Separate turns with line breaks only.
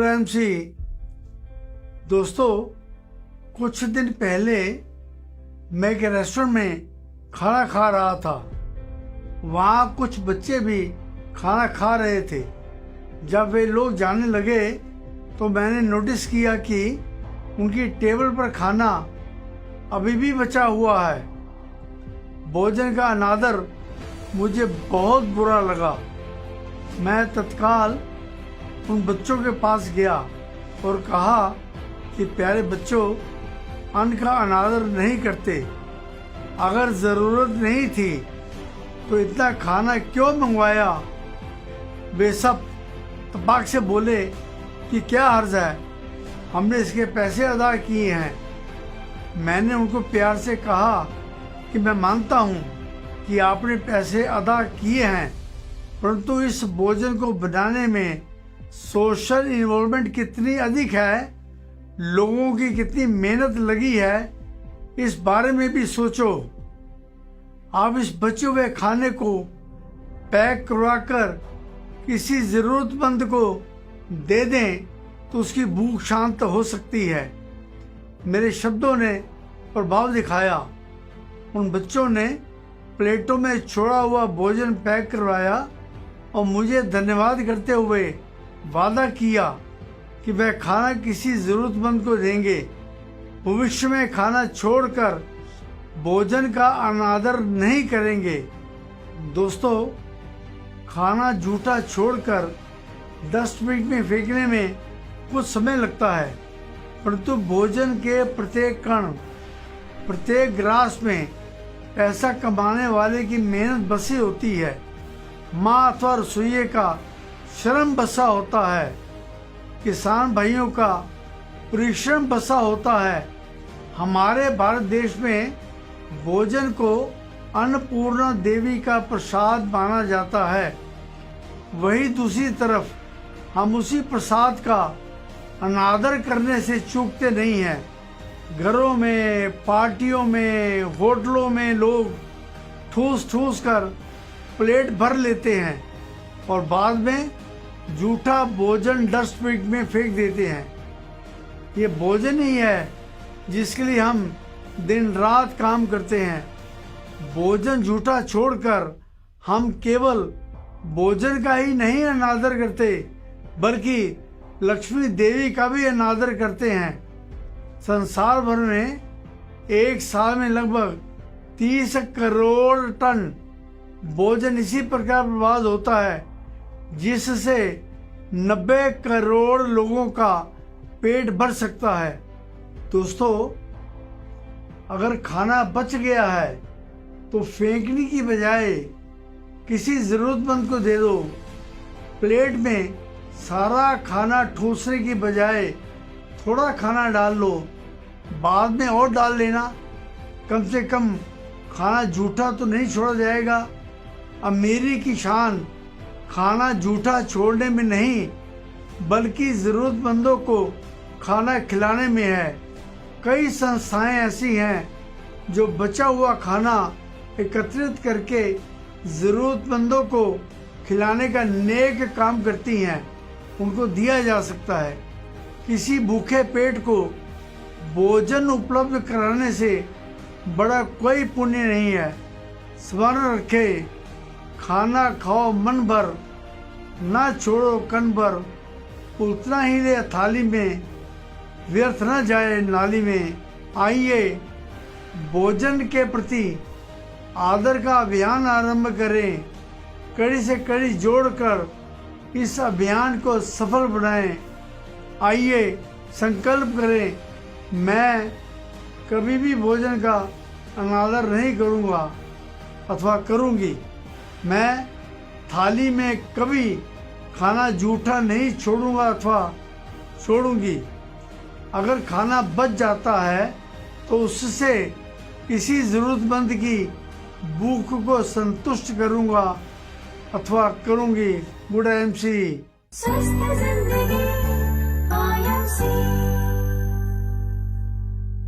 Good MC दोस्तों, कुछ दिन पहले मैं एक रेस्टोरेंट में खाना खा रहा था। वहाँ कुछ बच्चे भी खाना खा रहे थे। जब वे लोग जाने लगे तो मैंने नोटिस किया कि उनकी टेबल पर खाना अभी भी बचा हुआ है। भोजन का अनादर मुझे बहुत बुरा लगा। मैं तत्काल उन बच्चों के पास गया और कहा कि प्यारे बच्चों, अन्न का अनादर नहीं करते। अगर ज़रूरत नहीं थी तो इतना खाना क्यों मंगवाया? वे सब तबाक से बोले कि क्या हर्ज है, हमने इसके पैसे अदा किए हैं। मैंने उनको प्यार से कहा कि मैं मानता हूँ कि आपने पैसे अदा किए हैं, परंतु इस भोजन को बनाने में सोशल इन्वॉल्वमेंट कितनी अधिक है, लोगों की कितनी मेहनत लगी है, इस बारे में भी सोचो। आप इस बचे हुए खाने को पैक करवाकर किसी ज़रूरतमंद को दे दें तो उसकी भूख शांत हो सकती है। मेरे शब्दों ने प्रभाव दिखाया। उन बच्चों ने प्लेटों में छोड़ा हुआ भोजन पैक करवाया और मुझे धन्यवाद करते हुए वादा किया कि वह खाना किसी ज़रूरतमंद को देंगे। भविष्य में खाना छोड़कर भोजन का अनादर नहीं करेंगे। दोस्तों, खाना जूठा छोड़कर डस्टबिन में फेंकने में कुछ समय लगता है, परंतु भोजन के प्रत्येक कण, प्रत्येक ग्रास में पैसा कमाने वाले की मेहनत बसी होती है। माँ अथवा रसोइये का श्रम बसा होता है। किसान भाइयों का परिश्रम बसा होता है। हमारे भारत देश में भोजन को अन्नपूर्णा देवी का प्रसाद माना जाता है। वही दूसरी तरफ हम उसी प्रसाद का अनादर करने से चूकते नहीं हैं। घरों में, पार्टियों में, होटलों में लोग ठूस ठूस कर प्लेट भर लेते हैं और बाद में जूठा भोजन डस्टबिन में फेंक देते हैं। ये भोजन ही है जिसके लिए हम दिन रात काम करते हैं। भोजन जूठा छोड़कर हम केवल भोजन का ही नहीं अनादर करते, बल्कि लक्ष्मी देवी का भी अनादर करते हैं। संसार भर में एक साल में लगभग 30 करोड़ टन भोजन इसी प्रकार बर्बाद होता है, जिससे 90 करोड़ लोगों का पेट भर सकता है। दोस्तों, अगर खाना बच गया है तो फेंकने की बजाय किसी ज़रूरतमंद को दे दो। प्लेट में सारा खाना ठूसने की बजाय थोड़ा खाना डाल लो, बाद में और डाल लेना। कम से कम खाना जूठा तो नहीं छोड़ा जाएगा। अमीरी की शान खाना जूठा छोड़ने में नहीं, बल्कि ज़रूरतमंदों को खाना खिलाने में है। कई संस्थाएं ऐसी हैं जो बचा हुआ खाना एकत्रित करके ज़रूरतमंदों को खिलाने का नेक काम करती हैं। उनको दिया जा सकता है। किसी भूखे पेट को भोजन उपलब्ध कराने से बड़ा कोई पुण्य नहीं है। स्मरण रखें, खाना खाओ मन भर, ना छोड़ो कण भर। उतना ही ले थाली में, व्यर्थ न जाए नाली में। आइए भोजन के प्रति आदर का अभियान आरंभ करें। कड़ी से कड़ी जोड़कर इस अभियान को सफल बनाएं। आइए संकल्प करें, मैं कभी भी भोजन का अनादर नहीं करूंगा अथवा करूंगी। मैं थाली में कभी खाना जूठा नहीं छोड़ूंगा अथवा छोड़ूंगी। अगर खाना बच जाता है तो उससे किसी ज़रूरतमंद की भूख को संतुष्ट करूंगा अथवा करूंगी। Good MC.